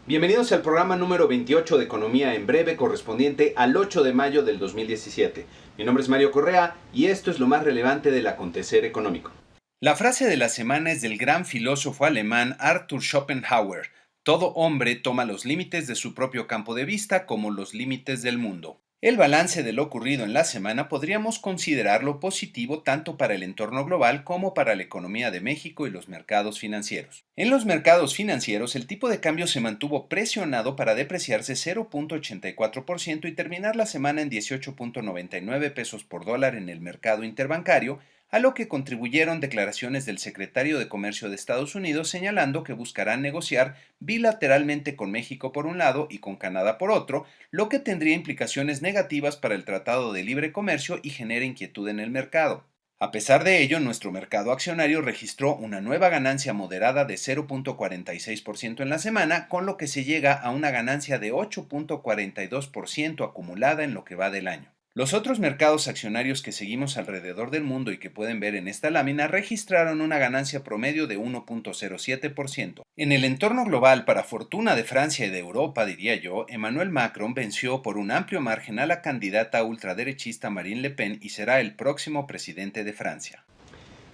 Bienvenidos al programa número 28 de Economía en Breve, correspondiente al 8 de mayo del 2017. Mi nombre es Mario Correa y esto es lo más relevante del acontecer económico. La frase de la semana es del gran filósofo alemán Arthur Schopenhauer: todo hombre toma los límites de su propio campo de vista como los límites del mundo. El balance de lo ocurrido en la semana podríamos considerarlo positivo tanto para el entorno global como para la economía de México y los mercados financieros. En los mercados financieros, el tipo de cambio se mantuvo presionado para depreciarse 0.84% y terminar la semana en 18.99 pesos por dólar en el mercado interbancario, a lo que contribuyeron declaraciones del secretario de Comercio de Estados Unidos señalando que buscarán negociar bilateralmente con México por un lado y con Canadá por otro, lo que tendría implicaciones negativas para el Tratado de Libre Comercio y genera inquietud en el mercado. A pesar de ello, nuestro mercado accionario registró una nueva ganancia moderada de 0.46% en la semana, con lo que se llega a una ganancia de 8.42% acumulada en lo que va del año. Los otros mercados accionarios que seguimos alrededor del mundo y que pueden ver en esta lámina registraron una ganancia promedio de 1.07%. En el entorno global, para fortuna de Francia y de Europa, diría yo, Emmanuel Macron venció por un amplio margen a la candidata ultraderechista Marine Le Pen y será el próximo presidente de Francia.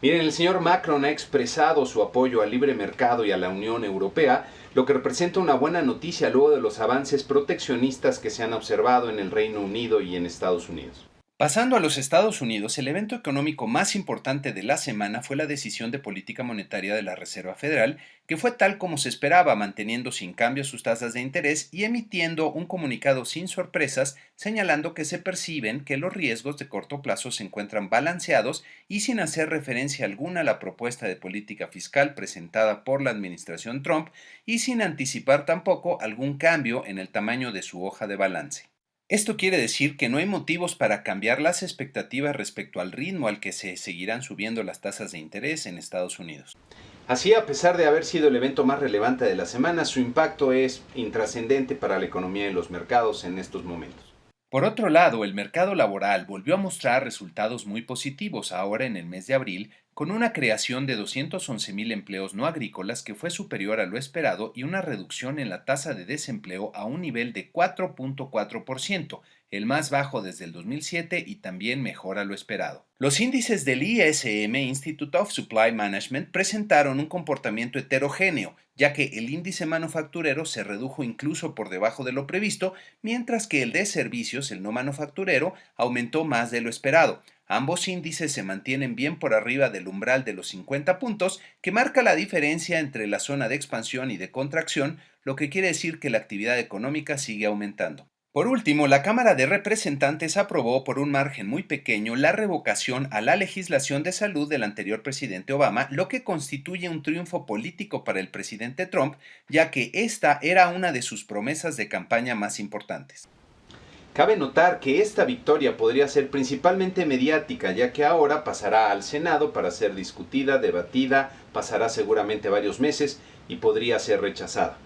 Miren, el señor Macron ha expresado su apoyo al libre mercado y a la Unión Europea, lo que representa una buena noticia luego de los avances proteccionistas que se han observado en el Reino Unido y en Estados Unidos. Pasando a los Estados Unidos, el evento económico más importante de la semana fue la decisión de política monetaria de la Reserva Federal, que fue tal como se esperaba, manteniendo sin cambio sus tasas de interés y emitiendo un comunicado sin sorpresas, señalando que se perciben que los riesgos de corto plazo se encuentran balanceados y sin hacer referencia alguna a la propuesta de política fiscal presentada por la administración Trump y sin anticipar tampoco algún cambio en el tamaño de su hoja de balance. Esto quiere decir que no hay motivos para cambiar las expectativas respecto al ritmo al que se seguirán subiendo las tasas de interés en Estados Unidos. Así, a pesar de haber sido el evento más relevante de la semana, su impacto es intrascendente para la economía y los mercados en estos momentos. Por otro lado, el mercado laboral volvió a mostrar resultados muy positivos ahora en el mes de abril, con una creación de 211,000 empleos no agrícolas que fue superior a lo esperado y una reducción en la tasa de desempleo a un nivel de 4.4%, el más bajo desde el 2007 y también mejor a lo esperado. Los índices del ISM, Institute of Supply Management, presentaron un comportamiento heterogéneo, ya que el índice manufacturero se redujo incluso por debajo de lo previsto, mientras que el de servicios, el no manufacturero, aumentó más de lo esperado. Ambos índices se mantienen bien por arriba del umbral de los 50 puntos, que marca la diferencia entre la zona de expansión y de contracción, lo que quiere decir que la actividad económica sigue aumentando. Por último, la Cámara de Representantes aprobó por un margen muy pequeño la revocación a la legislación de salud del anterior presidente Obama, lo que constituye un triunfo político para el presidente Trump, ya que esta era una de sus promesas de campaña más importantes. Cabe notar que esta victoria podría ser principalmente mediática, ya que ahora pasará al Senado para ser discutida, debatida, pasará seguramente varios meses y podría ser rechazada.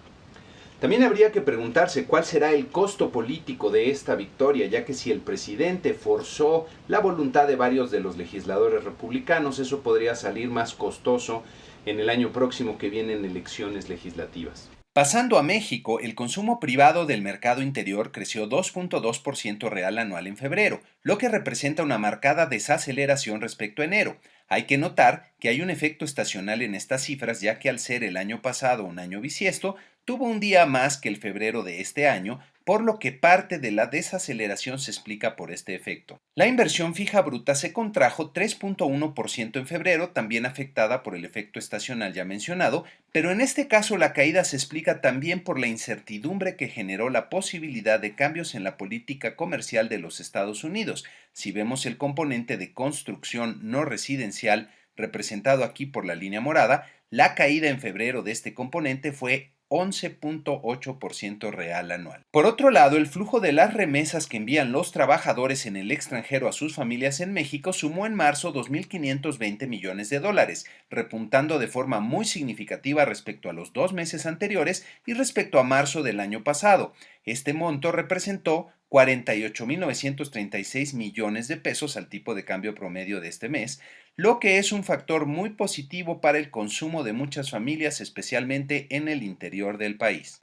También habría que preguntarse cuál será el costo político de esta victoria, ya que si el presidente forzó la voluntad de varios de los legisladores republicanos, eso podría salir más costoso en el año próximo que vienen elecciones legislativas. Pasando a México, el consumo privado del mercado interior creció 2.2% real anual en febrero, lo que representa una marcada desaceleración respecto a enero. Hay que notar que hay un efecto estacional en estas cifras, ya que al ser el año pasado un año bisiesto, tuvo un día más que el febrero de este año, por lo que parte de la desaceleración se explica por este efecto. La inversión fija bruta se contrajo 3.1% en febrero, también afectada por el efecto estacional ya mencionado, pero en este caso la caída se explica también por la incertidumbre que generó la posibilidad de cambios en la política comercial de los Estados Unidos. Si vemos el componente de construcción no residencial, representado aquí por la línea morada, la caída en febrero de este componente fue 11.8% real anual. Por otro lado, el flujo de las remesas que envían los trabajadores en el extranjero a sus familias en México sumó en marzo 2.520 millones de dólares, repuntando de forma muy significativa respecto a los 2 meses anteriores y respecto a marzo del año pasado. Este monto representó 48.936 millones de pesos al tipo de cambio promedio de este mes, lo que es un factor muy positivo para el consumo de muchas familias, especialmente en el interior del país.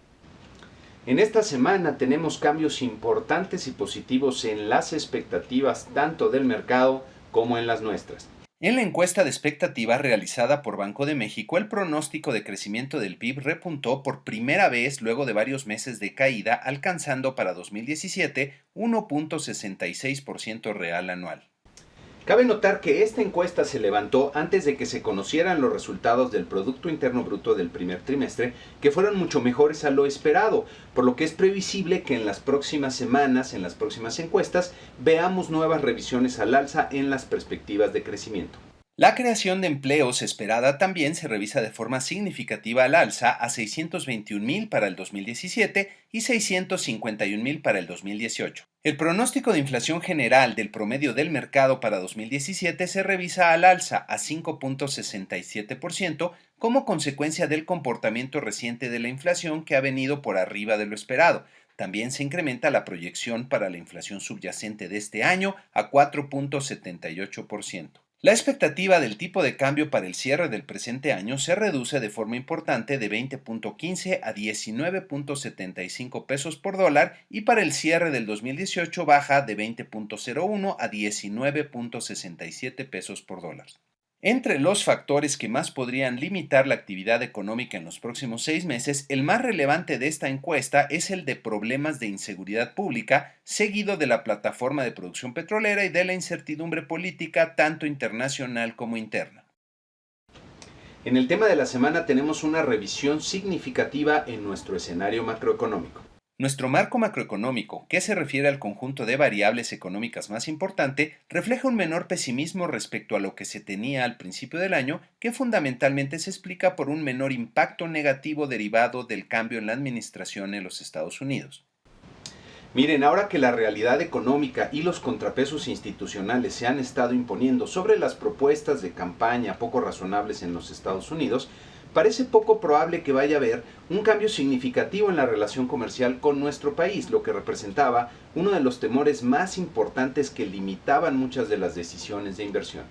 En esta semana tenemos cambios importantes y positivos en las expectativas tanto del mercado como en las nuestras. En la encuesta de expectativas realizada por Banco de México, el pronóstico de crecimiento del PIB repuntó por primera vez luego de varios meses de caída, alcanzando para 2017 1.66% real anual. Cabe notar que esta encuesta se levantó antes de que se conocieran los resultados del Producto Interno Bruto del primer trimestre, que fueron mucho mejores a lo esperado, por lo que es previsible que en las próximas semanas, en las próximas encuestas, veamos nuevas revisiones al alza en las perspectivas de crecimiento. La creación de empleos esperada también se revisa de forma significativa al alza a 621,000 para el 2017 y 651,000 para el 2018. El pronóstico de inflación general del promedio del mercado para 2017 se revisa al alza a 5.67% como consecuencia del comportamiento reciente de la inflación que ha venido por arriba de lo esperado. También se incrementa la proyección para la inflación subyacente de este año a 4.78%. La expectativa del tipo de cambio para el cierre del presente año se reduce de forma importante de 20.15 a 19.75 pesos por dólar y para el cierre del 2018 baja de 20.01 a 19.67 pesos por dólar. Entre los factores que más podrían limitar la actividad económica en los próximos 6 meses, el más relevante de esta encuesta es el de problemas de inseguridad pública, seguido de la plataforma de producción petrolera y de la incertidumbre política tanto internacional como interna. En el tema de la semana tenemos una revisión significativa en nuestro escenario macroeconómico. Nuestro marco macroeconómico, que se refiere al conjunto de variables económicas más importante, refleja un menor pesimismo respecto a lo que se tenía al principio del año, que fundamentalmente se explica por un menor impacto negativo derivado del cambio en la administración en los Estados Unidos. Miren, ahora que la realidad económica y los contrapesos institucionales se han estado imponiendo sobre las propuestas de campaña poco razonables en los Estados Unidos, parece poco probable que vaya a haber un cambio significativo en la relación comercial con nuestro país, lo que representaba uno de los temores más importantes que limitaban muchas de las decisiones de inversión.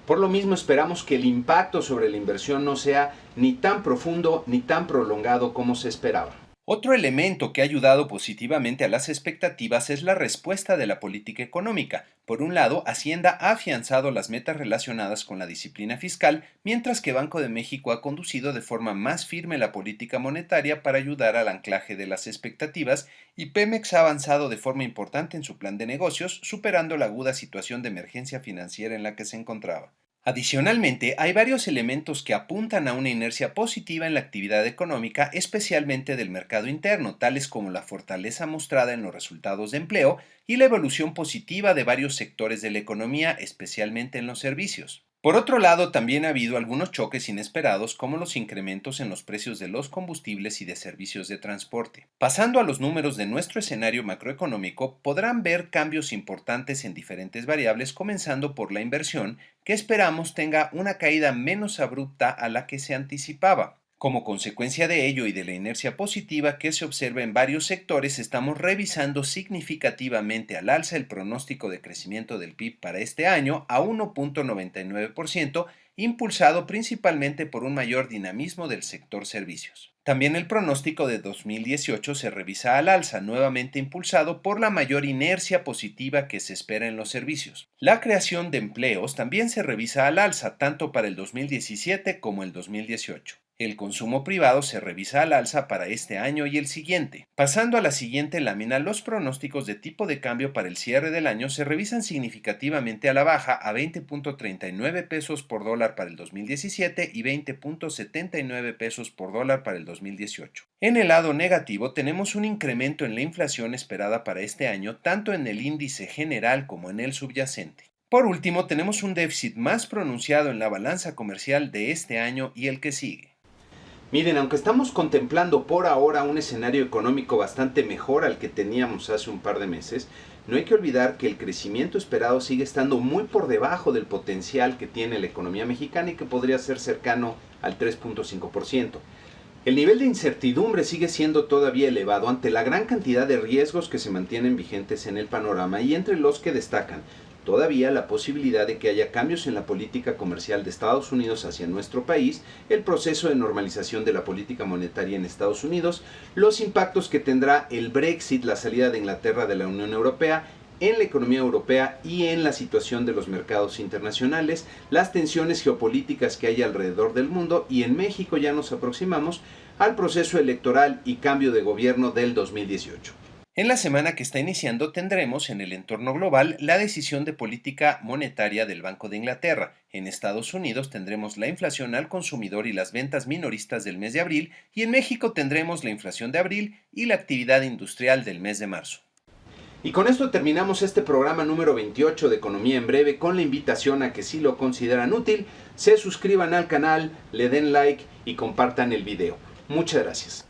Por lo mismo, esperamos que el impacto sobre la inversión no sea ni tan profundo ni tan prolongado como se esperaba. Otro elemento que ha ayudado positivamente a las expectativas es la respuesta de la política económica. Por un lado, Hacienda ha afianzado las metas relacionadas con la disciplina fiscal, mientras que Banco de México ha conducido de forma más firme la política monetaria para ayudar al anclaje de las expectativas, y Pemex ha avanzado de forma importante en su plan de negocios, superando la aguda situación de emergencia financiera en la que se encontraba. Adicionalmente, hay varios elementos que apuntan a una inercia positiva en la actividad económica, especialmente del mercado interno, tales como la fortaleza mostrada en los resultados de empleo y la evolución positiva de varios sectores de la economía, especialmente en los servicios. Por otro lado, también ha habido algunos choques inesperados, como los incrementos en los precios de los combustibles y de servicios de transporte. Pasando a los números de nuestro escenario macroeconómico, podrán ver cambios importantes en diferentes variables, comenzando por la inversión, que esperamos tenga una caída menos abrupta a la que se anticipaba. Como consecuencia de ello y de la inercia positiva que se observa en varios sectores, estamos revisando significativamente al alza el pronóstico de crecimiento del PIB para este año a 1.99%, impulsado principalmente por un mayor dinamismo del sector servicios. También el pronóstico de 2018 se revisa al alza, nuevamente impulsado por la mayor inercia positiva que se espera en los servicios. La creación de empleos también se revisa al alza, tanto para el 2017 como el 2018. El consumo privado se revisa al alza para este año y el siguiente. Pasando a la siguiente lámina, los pronósticos de tipo de cambio para el cierre del año se revisan significativamente a la baja a 20.39 pesos por dólar para el 2017 y 20.79 pesos por dólar para el 2018. En el lado negativo tenemos un incremento en la inflación esperada para este año, tanto en el índice general como en el subyacente. Por último, tenemos un déficit más pronunciado en la balanza comercial de este año y el que sigue. Miren, aunque estamos contemplando por ahora un escenario económico bastante mejor al que teníamos hace un par de meses, no hay que olvidar que el crecimiento esperado sigue estando muy por debajo del potencial que tiene la economía mexicana y que podría ser cercano al 3.5%. El nivel de incertidumbre sigue siendo todavía elevado ante la gran cantidad de riesgos que se mantienen vigentes en el panorama y entre los que destacan todavía la posibilidad de que haya cambios en la política comercial de Estados Unidos hacia nuestro país, el proceso de normalización de la política monetaria en Estados Unidos, los impactos que tendrá el Brexit, la salida de Inglaterra de la Unión Europea, en la economía europea y en la situación de los mercados internacionales, las tensiones geopolíticas que hay alrededor del mundo, y en México ya nos aproximamos al proceso electoral y cambio de gobierno del 2018. En la semana que está iniciando tendremos en el entorno global la decisión de política monetaria del Banco de Inglaterra. En Estados Unidos tendremos la inflación al consumidor y las ventas minoristas del mes de abril, y en México tendremos la inflación de abril y la actividad industrial del mes de marzo. Y con esto terminamos este programa número 28 de Economía en Breve, con la invitación a que, si lo consideran útil, se suscriban al canal, le den like y compartan el video. Muchas gracias.